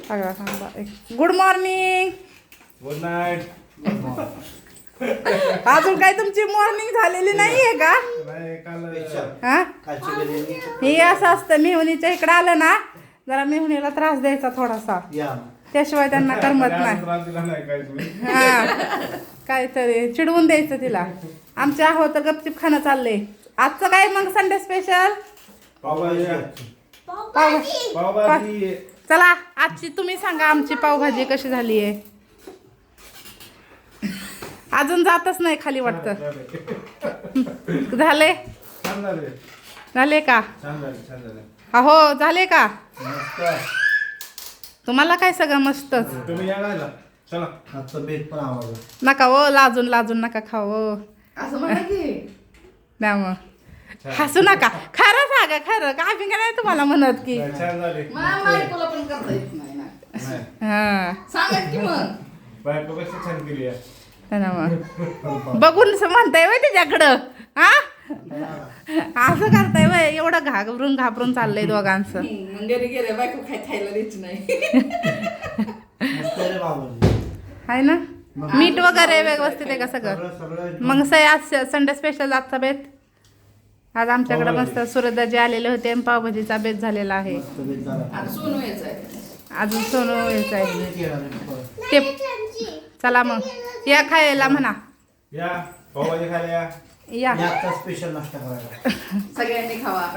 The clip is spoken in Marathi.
सगळा सांगा गुड मॉर्निंग. Good night. अजून काय तुमची मॉर्निंग झालेली नाहीये का? नाही काल हा कालची बिर्याणी हे असं असतं मेहुणीच्या इकडे आलं ना जरा मेहुणीला त्रास द्यायचा थोडासा या त्याशिवाय त्यांना करमत नाही. त्रास दिला नाही काय तुम्ही. हा काहीतरी चिडवून द्यायचं तिला. आमच्या आहो तर गपचिप खाणं चाललंय. आजचं काय मग संडे स्पेशल? पावभाजी पावभाजी. चला आजची तुम्ही सांगा आमची पावभाजी कशी झाली आहे. अजून जातच नाही खाली वाटतं. झाले छान झाले. झाले का? छान झाले. छान झाले. अहो झाले का? मस्त. तुम्हाला काय सगळं मस्तच. तुम्ही या गायला चला. आजचं बेत पण आवडलं. नका हो लाजून लाजून नका खाऊ हो. असं म्हणा की द्या मग हसू नका. खरं सांगा खरं काय बी नाही तुम्हाला म्हणत की छान झाले. मला बायकोला पण करता येत नाही ना. नाही हा सांगा की मग बायको कशी छान केली आहे. त्याला मग बघून म्हणताय वय त्याच्याकडं हा असं करताय वय एवढं घाबरून घाबरून चाललंय दोघांचं. घरी गेले बायको खायला द्यायची नाही. मस्त आहे रे बाबा. आहे ना मीठ वगैरे व्यवस्थित आहे का सगळं? सगळं मग आज संडे स्पेशल आजचा बेत. आज आमच्याकडे मस्त सुरतदाजी आलेले होते आणि पावभाजीचा बेत झालेला आहे. मस्त बेत झाला. आता सोनू यायचंय. अजून सोनू यायचं आहे. बेत येणार आहे परत. ते चला मग या खायला म्हणा. या पावभाजी खायला या. या आणि आजचा स्पेशल नाश्ता करायला. सगळ्यांनी खावा.